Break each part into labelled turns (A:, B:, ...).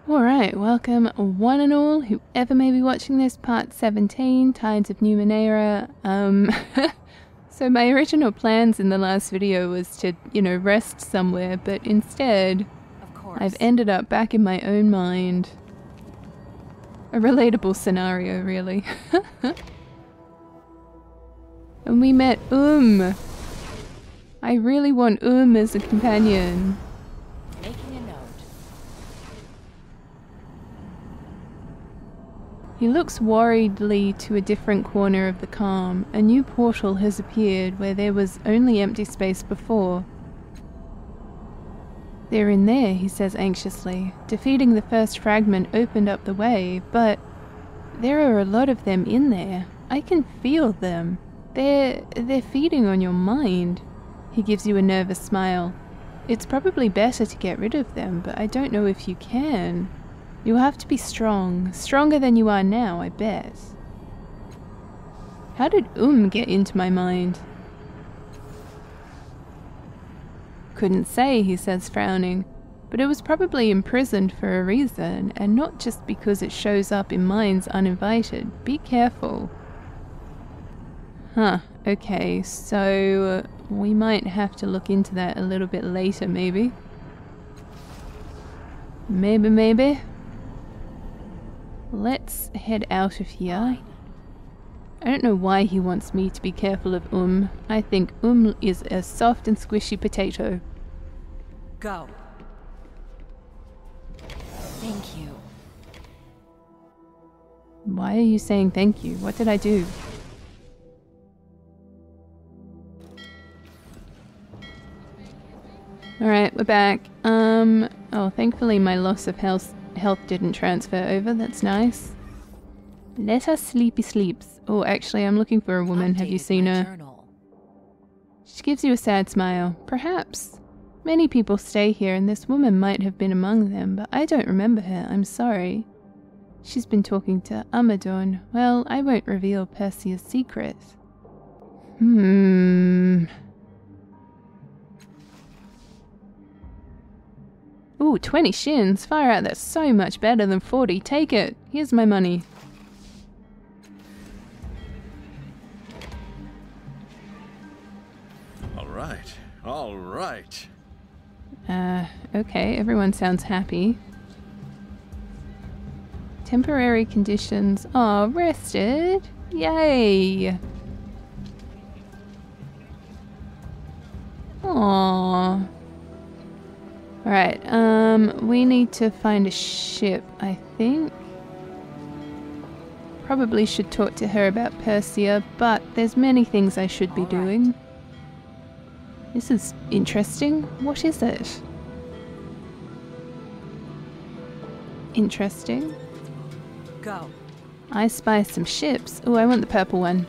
A: Alright, welcome one and all, whoever may be watching this, part 17, Tides of Numenéra. So my original plans in the last video was to, rest somewhere, but instead, I've ended up back in my own mind. A relatable scenario, really. And we met I really want as a companion.
B: Making a note.
A: He looks worriedly to a different corner of the calm. A new portal has appeared where there was only empty space before. They're in there, he says anxiously. Defeating the first fragment opened up the way, but there are a lot of them in there. I can feel them. They're feeding on your mind. He gives you a nervous smile. It's probably better to get rid of them, but I don't know if you can. You'll have to be strong. Stronger than you are now, I bet. How did get into my mind? Couldn't say, he says, frowning. But it was probably imprisoned for a reason, and not just because it shows up in minds uninvited. Be careful. Huh, okay, so we might have to look into that a little bit later, maybe. Maybe. Let's head out of here. I don't know why he wants me to be careful of I think is a soft and squishy potato.
B: Go. Thank you.
A: Why are you saying thank you? What did I do? Alright, we're back. Oh, thankfully my loss of health didn't transfer over. That's nice. Let us sleeps. Oh, actually, I'm looking for a woman. Have you seen her?
B: Journal.
A: She gives you a sad smile. Perhaps. Many people stay here, and this woman might have been among them, but I don't remember her. I'm sorry. She's been talking to Amadon. Well, I won't reveal Persea's secret. Ooh, 20 shins. Far out, that's so much better than 40. Take it. Here's my money.
C: All right.
A: Okay, everyone sounds happy. Temporary conditions. Oh, rested. Yay. Aww. Alright, we need to find a ship, I think. Probably should talk to her about Persea, but there's many things I should be doing. This is interesting. What is it? Interesting.
B: Go.
A: I spy some ships. Oh, I want the purple one.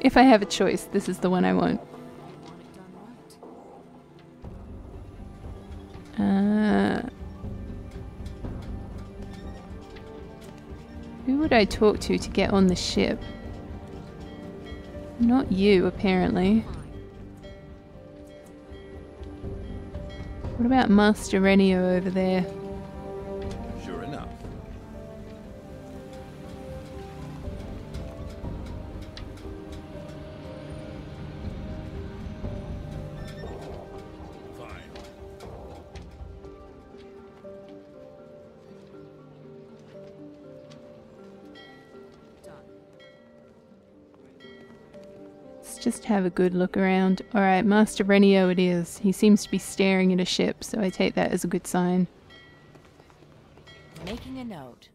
A: If I have a choice, this is the one I want. Who would I talk to get on the ship? Not you, apparently. What about Master Renio over there?
C: Sure enough.
A: Just have a good look around. Alright, Master Renio it is. He seems to be staring at a ship, so I take that as a good sign.
B: Making a note.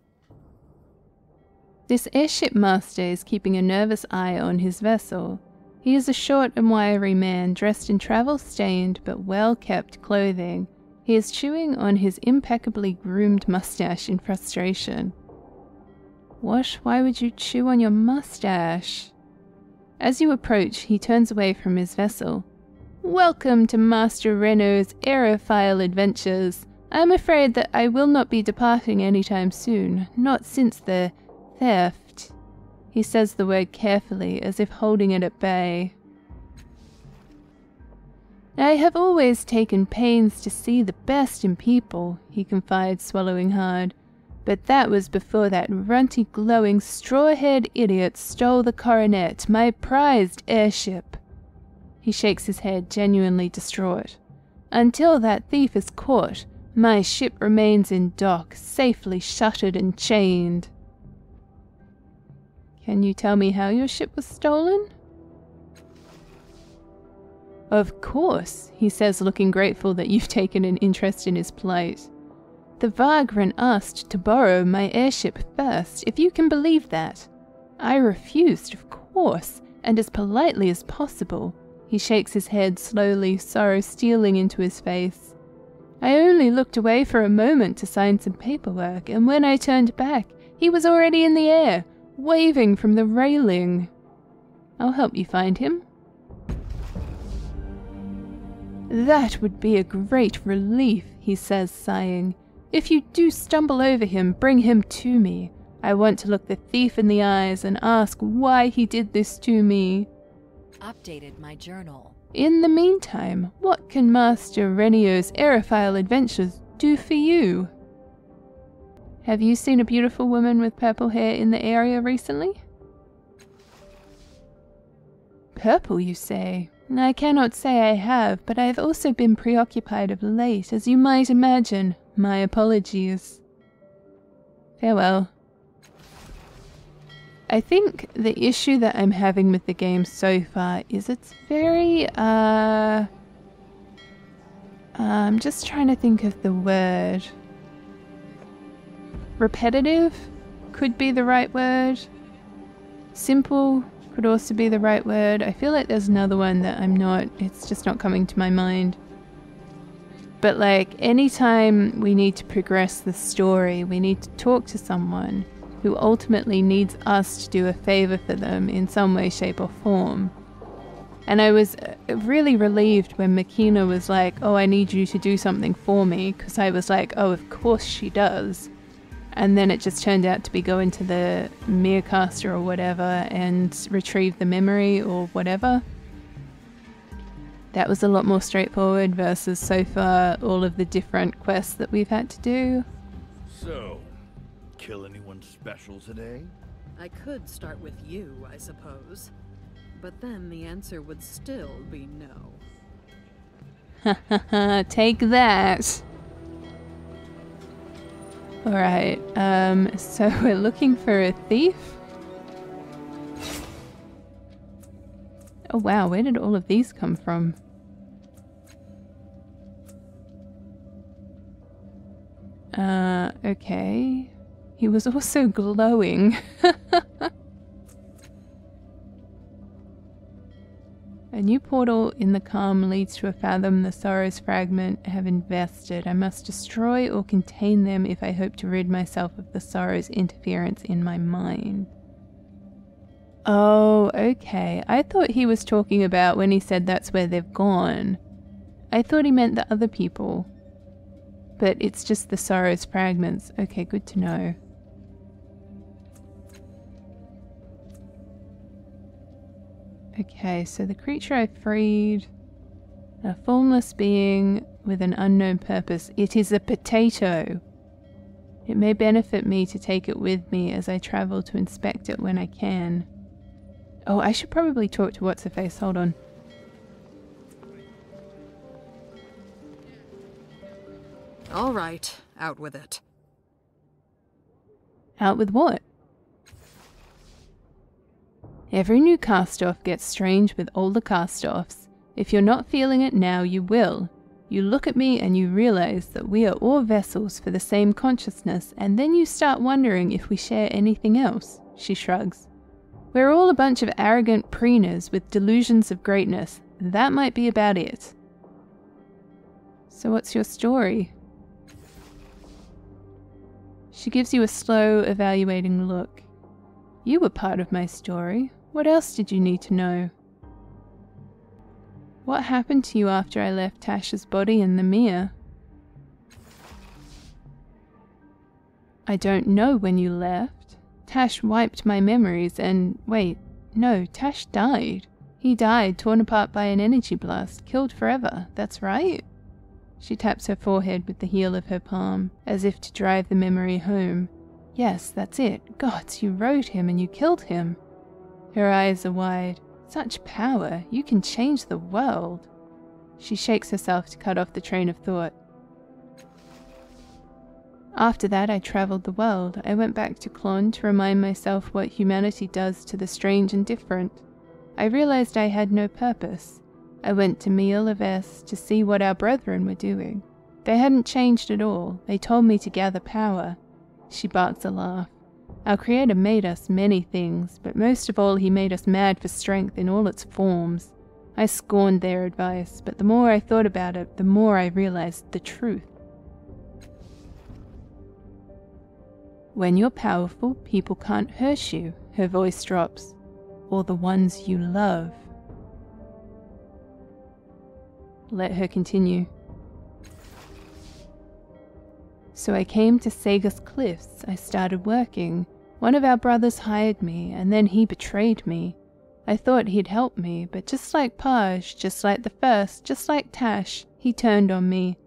A: This airship master is keeping a nervous eye on his vessel. He is a short and wiry man dressed in travel-stained but well-kept clothing. He is chewing on his impeccably groomed mustache in frustration. What? Why would you chew on your mustache? As you approach, he turns away from his vessel. Welcome to Master Renio's aerophile adventures. I am afraid that I will not be departing anytime soon, not since the theft. He says the word carefully, as if holding it at bay. I have always taken pains to see the best in people, he confides, swallowing hard. But that was before that runty, glowing, straw-haired idiot stole the coronet, my prized airship. He shakes his head, genuinely distraught. Until that thief is caught, my ship remains in dock, safely shuttered and chained. Can you tell me how your ship was stolen? Of course, he says, looking grateful that you've taken an interest in his plight. The Vagrant asked to borrow my airship first, if you can believe that. I refused, of course, and as politely as possible. He shakes his head slowly, sorrow stealing into his face. I only looked away for a moment to sign some paperwork, and when I turned back, he was already in the air, waving from the railing. I'll help you find him. That would be a great relief, he says, sighing. If you do stumble over him, bring him to me. I want to look the thief in the eyes and ask why he did this to me.
B: Updated my journal.
A: In the meantime, what can Master Renio's aerophile adventures do for you? Have you seen a beautiful woman with purple hair in the area recently? Purple, you say? I cannot say I have, but I have also been preoccupied of late, as you might imagine. My apologies. Farewell. I think the issue that I'm having with the game so far is it's very, I'm just trying to think of the word. Repetitive could be the right word. Simple could also be the right word. I feel like there's another one that it's just not coming to my mind. But like, anytime we need to progress the story, we need to talk to someone who ultimately needs us to do a favor for them in some way, shape or form. And I was really relieved when Makina was like, oh, I need you to do something for me, because I was like, oh, of course she does. And then it just turned out to be go into the Merecaster or whatever and retrieve the memory or whatever. That was a lot more straightforward versus so far all of the different quests that we've had to do.
D: So, kill anyone special today?
E: I could start with you, I suppose. But then the answer would still be no.
A: Ha ha ha, take that! Alright, so we're looking for a thief? Oh wow, where did all of these come from? Okay. He was also glowing. A new portal in the calm leads to a fathom. The sorrow's fragment have invested. I must destroy or contain them if I hope to rid myself of the sorrow's interference in my mind. Oh, okay. I thought he was talking about when he said that's where they've gone. I thought he meant the other people. But it's just the sorrow's fragments. Okay, good to know. Okay, so the creature I freed, a formless being with an unknown purpose. It is a potato. It may benefit me to take it with me as I travel to inspect it when I can. Oh, I should probably talk to What's-Her-Face. Hold on.
E: All right, out with it.
A: Out with what? Every new cast-off gets strange with older cast-offs. If you're not feeling it now, you will. You look at me and you realize that we are all vessels for the same consciousness, and then you start wondering if we share anything else. She shrugs. We're all a bunch of arrogant preeners with delusions of greatness. That might be about it. So what's your story? She gives you a slow, evaluating look. You were part of my story. What else did you need to know? What happened to you after I left Tash's body in the mere? I don't know when you left. Tash wiped my memories and... Wait, no, Tash died. He died, torn apart by an energy blast, killed forever, that's right. She taps her forehead with the heel of her palm, as if to drive the memory home. Yes, that's it. Gods, you wrote him and you killed him. Her eyes are wide. Such power, you can change the world. She shakes herself to cut off the train of thought. After that, I travelled the world. I went back to Clon to remind myself what humanity does to the strange and different. I realized I had no purpose. I went to Miel Aves to see what our brethren were doing. They hadn't changed at all. They told me to gather power. She barks a laugh. Our Creator made us many things, but most of all he made us mad for strength in all its forms. I scorned their advice, but the more I thought about it, the more I realized the truth. When you're powerful, people can't hurt you, her voice drops. Or the ones you love. Let her continue. So I came to Sagus Cliffs. I started working. One of our brothers hired me, and then he betrayed me. I thought he'd help me, but just like Paj, just like the first, just like Tash, he turned on me.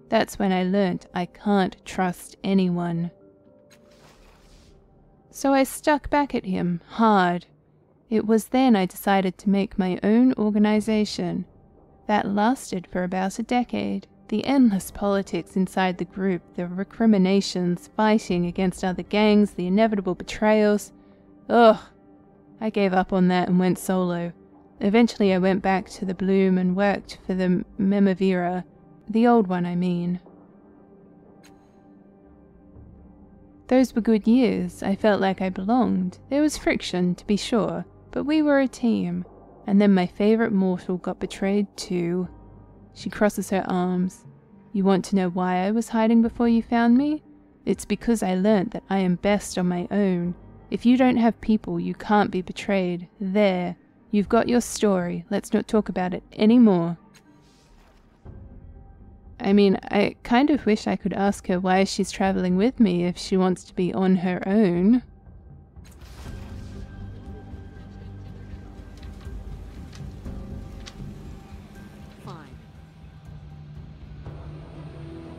A: That's when I learnt I can't trust anyone. So I stuck back at him, hard. It was then I decided to make my own organization. That lasted for about a decade. The endless politics inside the group, the recriminations, fighting against other gangs, the inevitable betrayals. Ugh! I gave up on that and went solo. Eventually I went back to the Bloom and worked for the Memavira. The old one, I mean. Those were good years. I felt like I belonged. There was friction, to be sure, but we were a team. And then my favorite mortal got betrayed too. She crosses her arms. You want to know why I was hiding before you found me? It's because I learnt that I am best on my own. If you don't have people, you can't be betrayed. There. You've got your story. Let's not talk about it anymore. I mean, I kind of wish I could ask her why she's traveling with me if she wants to be on her own.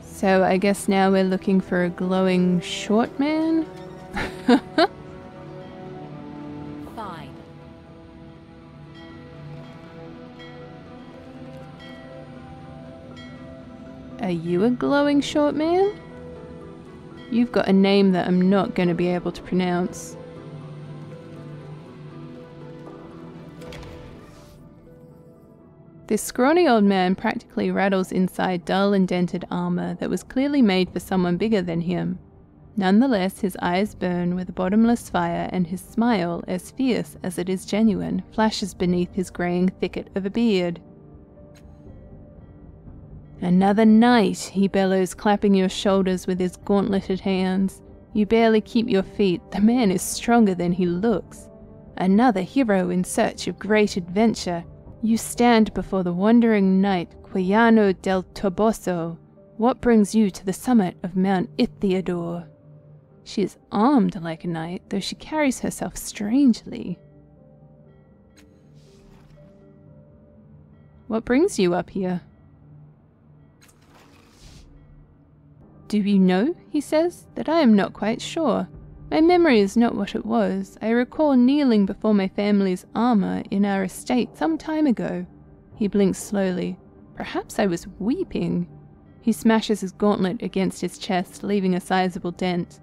A: So I guess now we're looking for a glowing short man?
B: Fine.
A: Are you a glowing short man? You've got a name that I'm not going to be able to pronounce. This scrawny old man practically rattles inside dull indented armor that was clearly made for someone bigger than him. Nonetheless, his eyes burn with a bottomless fire, and his smile, as fierce as it is genuine, flashes beneath his graying thicket of a beard. Another night, he bellows, clapping your shoulders with his gauntleted hands. You barely keep your feet. The man is stronger than he looks. Another hero in search of great adventure. You stand before the wandering knight, Quijano del Toboso. What brings you to the summit of Mount Ithiador? She is armed like a knight, though she carries herself strangely. What brings you up here? Do you know, he says, that I am not quite sure. My memory is not what it was. I recall kneeling before my family's armor in our estate some time ago. He blinks slowly. Perhaps I was weeping. He smashes his gauntlet against his chest, leaving a sizable dent.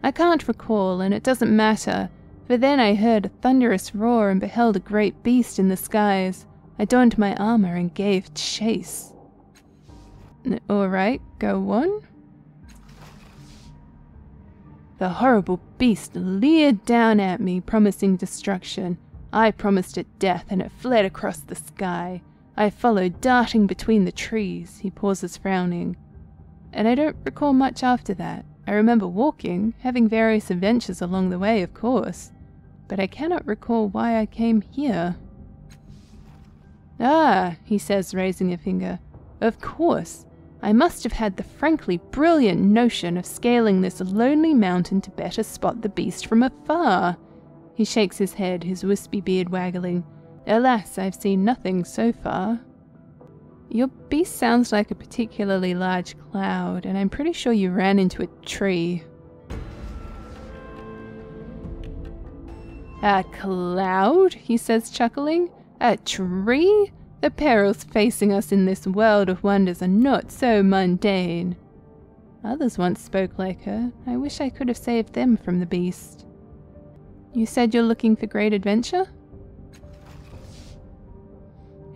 A: I can't recall, and it doesn't matter, for then I heard a thunderous roar and beheld a great beast in the skies. I donned my armor and gave chase. All right, go on. The horrible beast leered down at me, promising destruction. I promised it death, and it fled across the sky. I followed, darting between the trees. He pauses, frowning. And I don't recall much after that. I remember walking, having various adventures along the way, of course. But I cannot recall why I came here. Ah, he says, raising a finger. Of course. I must have had the frankly brilliant notion of scaling this lonely mountain to better spot the beast from afar. He shakes his head, his wispy beard waggling. Alas, I've seen nothing so far. Your beast sounds like a particularly large cloud, and I'm pretty sure you ran into a tree. A cloud? He says, chuckling. A tree? The perils facing us in this world of wonders are not so mundane. Others once spoke like her. I wish I could have saved them from the beast. You said you're looking for great adventure?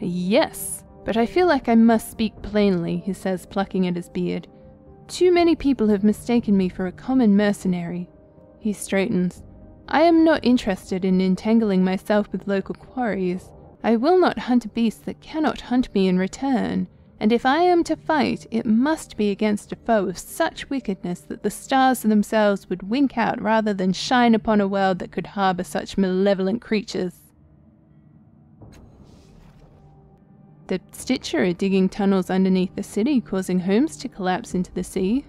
A: Yes, but I feel like I must speak plainly, he says, plucking at his beard. Too many people have mistaken me for a common mercenary. He straightens. I am not interested in entangling myself with local quarries. I will not hunt a beast that cannot hunt me in return, and if I am to fight, it must be against a foe of such wickedness that the stars themselves would wink out rather than shine upon a world that could harbour such malevolent creatures. The Stitcher are digging tunnels underneath the city, causing homes to collapse into the sea.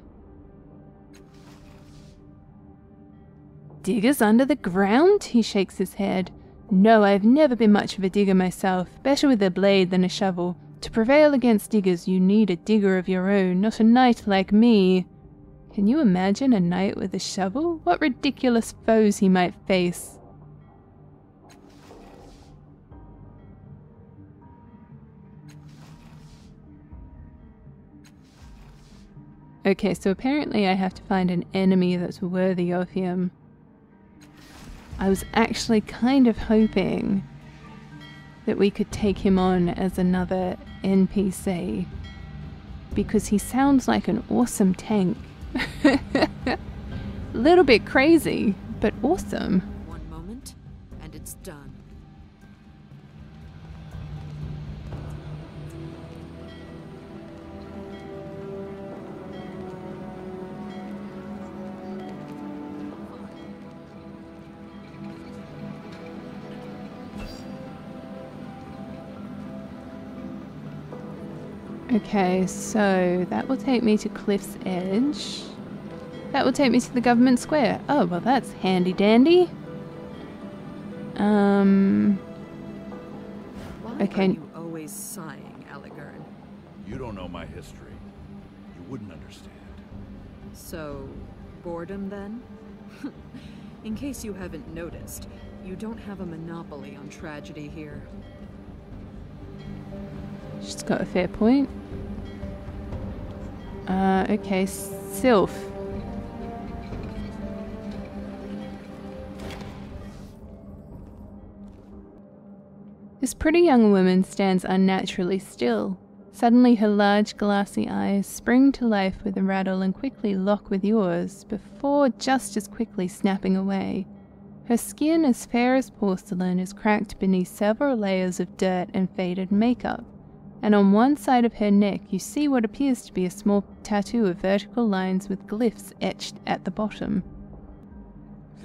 A: Diggers under the ground? He shakes his head. No, I've never been much of a digger myself, better with a blade than a shovel. To prevail against diggers, you need a digger of your own, not a knight like me. Can you imagine a knight with a shovel? What ridiculous foes he might face. Okay, so apparently I have to find an enemy that's worthy of him. I was actually kind of hoping that we could take him on as another NPC, because he sounds like an awesome tank. Little bit crazy, but awesome.
E: One moment, and it's done.
A: Okay, so that will take me to Cliff's Edge. That will take me to the government square. Oh, well that's handy dandy.
E: Why
A: Okay.
E: are you always sighing, Aligern?
D: You don't know my history. You wouldn't understand.
E: So, boredom then? In case you haven't noticed, you don't have a monopoly on tragedy here.
A: She's got a fair point. Okay, Sylph. This pretty young woman stands unnaturally still. Suddenly her large glassy eyes spring to life with a rattle and quickly lock with yours, before just as quickly snapping away. Her skin, as fair as porcelain, is cracked beneath several layers of dirt and faded makeup, and on one side of her neck you see what appears to be a small tattoo of vertical lines with glyphs etched at the bottom.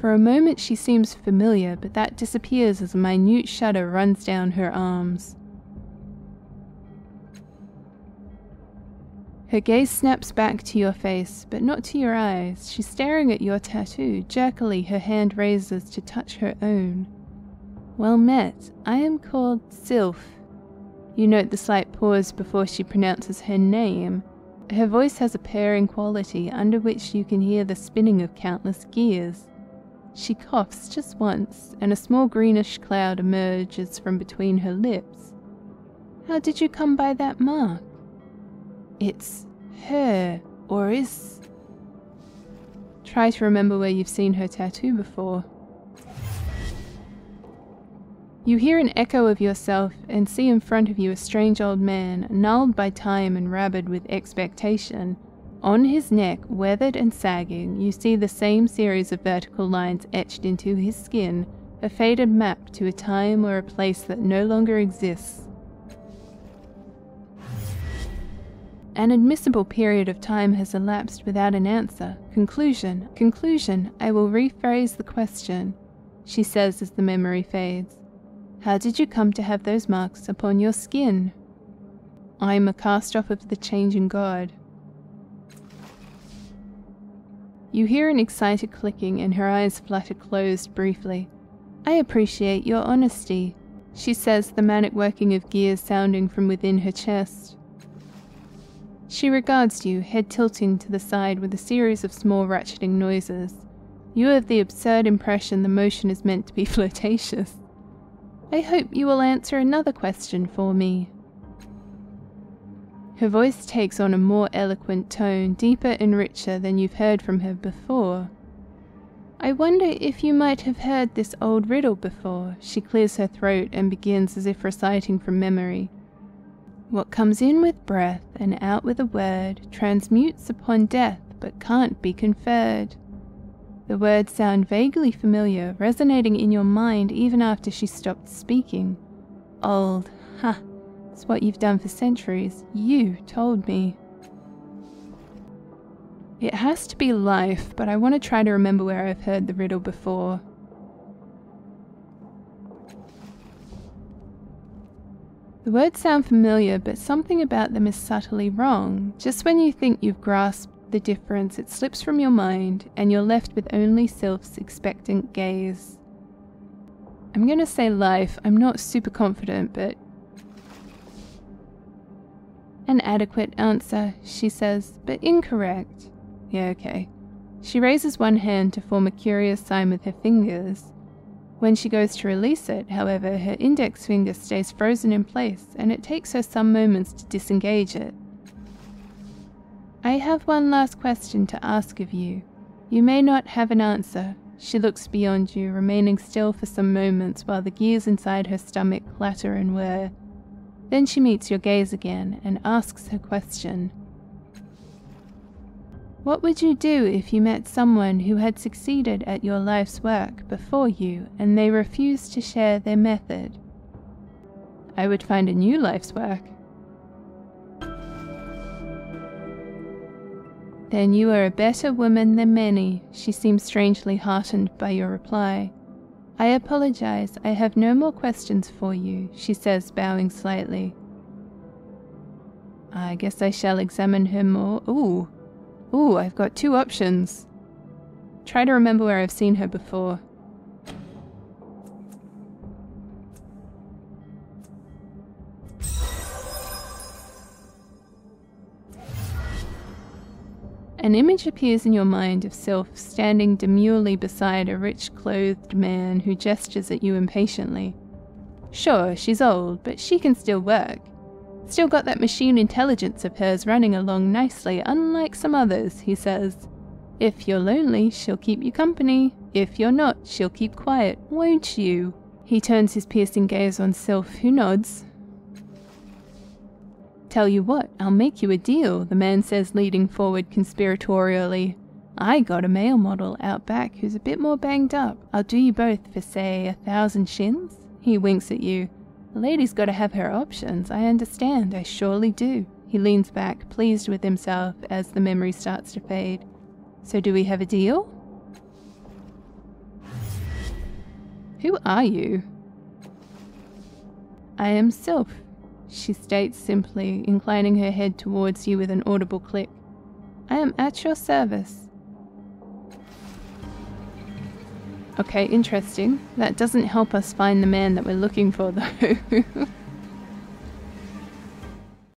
A: For a moment she seems familiar, but that disappears as a minute shudder runs down her arms. Her gaze snaps back to your face, but not to your eyes. She's staring at your tattoo. Jerkily, her hand raises to touch her own. Well met. I am called Sylph. You note the slight pause before she pronounces her name. Her voice has a purring quality under which you can hear the spinning of countless gears. She coughs just once, and a small greenish cloud emerges from between her lips. How did you come by that mark? It's her, or is... Try to remember where you've seen her tattoo before. You hear an echo of yourself and see in front of you a strange old man, gnarled by time and rabid with expectation. On his neck, weathered and sagging, you see the same series of vertical lines etched into his skin, a faded map to a time or a place that no longer exists. An admissible period of time has elapsed without an answer. Conclusion. I will rephrase the question, she says as the memory fades. How did you come to have those marks upon your skin? I am a cast-off of the changing god. You hear an excited clicking and her eyes flutter closed briefly. I appreciate your honesty. she says, the manic working of gears sounding from within her chest. She regards you, head tilting to the side with a series of small ratcheting noises. You have the absurd impression the motion is meant to be flirtatious. I hope you will answer another question for me. Her voice takes on a more eloquent tone, deeper and richer than you've heard from her before. I wonder if you might have heard this old riddle before. She clears her throat and begins as if reciting from memory. What comes in with breath and out with a word transmutes upon death but can't be conferred. The words sound vaguely familiar, resonating in your mind even after she stopped speaking. Old, ha, it's what you've done for centuries. You told me. It has to be life, but I want to try to remember where I've heard the riddle before. The words sound familiar, but something about them is subtly wrong. Just when you think you've grasped the difference, it slips from your mind, and you're left with only Sylph's expectant gaze. I'm going to say life. I'm not super confident, but... An adequate answer, she says, but incorrect. Yeah, okay. She raises one hand to form a curious sign with her fingers. When she goes to release it, however, her index finger stays frozen in place, and it takes her some moments to disengage it. I have one last question to ask of you. You may not have an answer. She looks beyond you, remaining still for some moments while the gears inside her stomach clatter and whir. Then she meets your gaze again and asks her question. What would you do if you met someone who had succeeded at your life's work before you and they refused to share their method? I would find a new life's work. Then you are a better woman than many. She seems strangely heartened by your reply. I apologize, I have no more questions for you, she says, bowing slightly. I guess I shall examine her more. Ooh, I've got two options. Try to remember where I've seen her before. An image appears in your mind of Sylph standing demurely beside a rich-clothed man who gestures at you impatiently. Sure, she's old, but she can still work. Still got that machine intelligence of hers running along nicely, unlike some others, he says. If you're lonely, she'll keep you company. If you're not, she'll keep quiet, won't you? He turns his piercing gaze on Sylph, who nods. Tell you what, I'll make you a deal, the man says, leading forward conspiratorially. I got a male model out back who's a bit more banged up. I'll do you both for, say, 1,000 shins? He winks at you. A lady's got to have her options. I understand, I surely do. He leans back, pleased with himself, as the memory starts to fade. So do we have a deal? Who are you? I am Sylph, she states simply, inclining her head towards you with an audible click. I am at your service. Okay, interesting. That doesn't help us find the man that we're looking for, though.